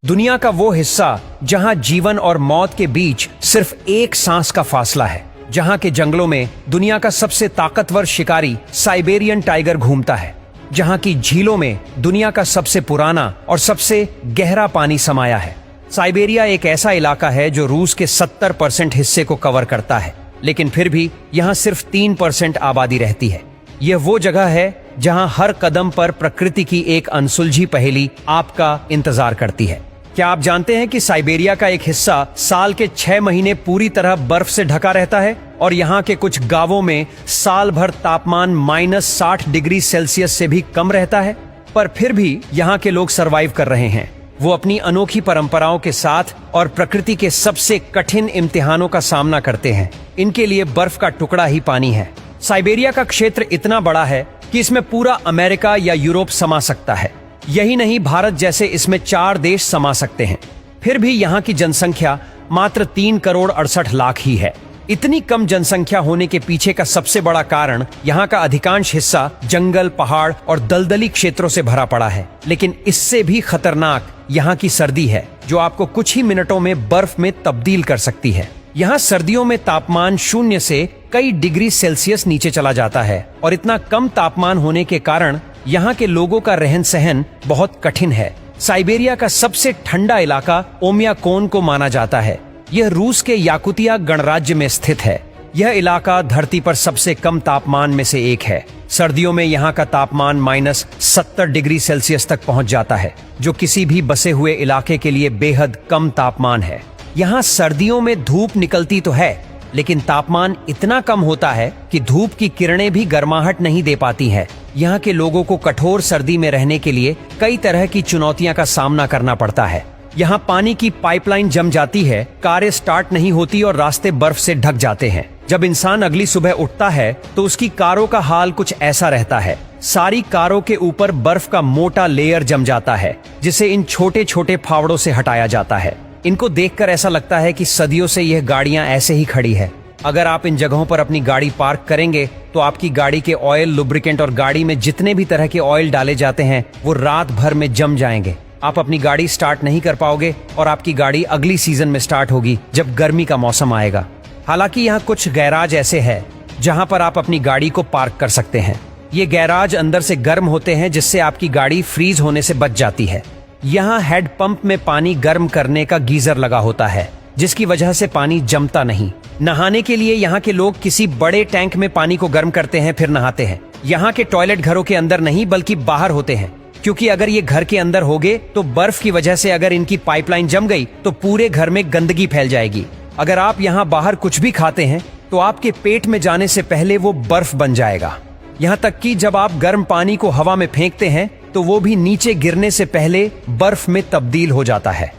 दुनिया का वो हिस्सा जहां जीवन और मौत के बीच सिर्फ एक सांस का फासला है, जहां के जंगलों में दुनिया का सबसे ताकतवर शिकारी साइबेरियन टाइगर घूमता है, जहां की झीलों में दुनिया का सबसे पुराना और सबसे गहरा पानी समाया है। साइबेरिया एक ऐसा इलाका है जो रूस के 70% हिस्से को कवर करता है, लेकिन फिर भी यहां सिर्फ 3% आबादी रहती है। यह वो जगह है जहां हर कदम पर प्रकृति की एक अनसुलझी पहेली आपका इंतजार करती है। क्या आप जानते हैं कि साइबेरिया का एक हिस्सा साल के 6 महीने पूरी तरह बर्फ से ढका रहता है और यहाँ के कुछ गांवों में साल भर तापमान -60 डिग्री सेल्सियस से भी कम रहता है, पर फिर भी यहाँ के लोग सरवाइव कर रहे हैं। वो अपनी अनोखी परंपराओं के साथ और प्रकृति के सबसे कठिन इम्तिहानों का सामना करते हैं। इनके लिए बर्फ का टुकड़ा ही पानी है। साइबेरिया का क्षेत्र इतना बड़ा है कि इसमें पूरा अमेरिका या यूरोप समा सकता है। यही नहीं, भारत जैसे इसमें 4 देश समा सकते हैं। फिर भी यहाँ की जनसंख्या मात्र 3 करोड़ 68 लाख ही है। इतनी कम जनसंख्या होने के पीछे का सबसे बड़ा कारण यहाँ का अधिकांश हिस्सा जंगल, पहाड़ और दलदली क्षेत्रों से भरा पड़ा है। लेकिन इससे भी खतरनाक यहाँ की सर्दी है, जो आपको कुछ ही मिनटों में बर्फ में तब्दील कर सकती है। यहाँ सर्दियों में तापमान 0 से कई डिग्री सेल्सियस नीचे चला जाता है और इतना कम तापमान होने के कारण यहाँ के लोगों का रहन सहन बहुत कठिन है। साइबेरिया का सबसे ठंडा इलाका ओमियाकोन को माना जाता है। यह रूस के याकुतिया गणराज्य में स्थित है। यह इलाका धरती पर सबसे कम तापमान में से एक है। सर्दियों में यहाँ का तापमान -70 डिग्री सेल्सियस तक पहुँच जाता है, जो किसी भी बसे हुए इलाके के लिए बेहद कम तापमान है। यहाँ सर्दियों में धूप निकलती तो है, लेकिन तापमान इतना कम होता है कि धूप की किरणें भी गर्माहट नहीं दे पाती हैं। यहाँ के लोगों को कठोर सर्दी में रहने के लिए कई तरह की चुनौतियां का सामना करना पड़ता है। यहाँ पानी की पाइपलाइन जम जाती है, कारें स्टार्ट नहीं होती और रास्ते बर्फ से ढक जाते हैं। जब इंसान अगली सुबह उठता है तो उसकी कारों का हाल कुछ ऐसा रहता है। सारी कारों के ऊपर बर्फ का मोटा लेयर जम जाता है, जिसे इन छोटे छोटे फावड़ों से हटाया जाता है। इनको देखकर ऐसा लगता है कि सदियों से यह गाड़ियां ऐसे ही खड़ी है। अगर आप इन जगहों पर अपनी गाड़ी पार्क करेंगे तो आपकी गाड़ी के ऑयल, लुब्रिकेंट और गाड़ी में जितने भी तरह के ऑयल डाले जाते हैं वो रात भर में जम जाएंगे। आप अपनी गाड़ी स्टार्ट नहीं कर पाओगे और आपकी गाड़ी अगली सीजन में स्टार्ट होगी, जब गर्मी का मौसम आएगा। हालांकि यहाँ कुछ गैराज ऐसे हैं जहाँ पर आप अपनी गाड़ी को पार्क कर सकते हैं। ये गैराज अंदर से गर्म होते हैं, जिससे आपकी गाड़ी फ्रीज होने से बच जाती है। यहाँ हेड पंप में पानी गर्म करने का गीजर लगा होता है, जिसकी वजह से पानी जमता नहीं। नहाने के लिए यहाँ के लोग किसी बड़े टैंक में पानी को गर्म करते हैं, फिर नहाते हैं। यहाँ के टॉयलेट घरों के अंदर नहीं बल्कि बाहर होते हैं, क्योंकि अगर ये घर के अंदर होंगे तो बर्फ की वजह से अगर इनकी पाइपलाइन जम गई तो पूरे घर में गंदगी फैल जाएगी। अगर आप यहाँ बाहर कुछ भी खाते हैं तो आपके पेट में जाने से पहले वो बर्फ बन जाएगा। यहाँ तक कि जब आप गर्म पानी को हवा में फेंकते हैं तो वो भी नीचे गिरने से पहले बर्फ में तब्दील हो जाता है।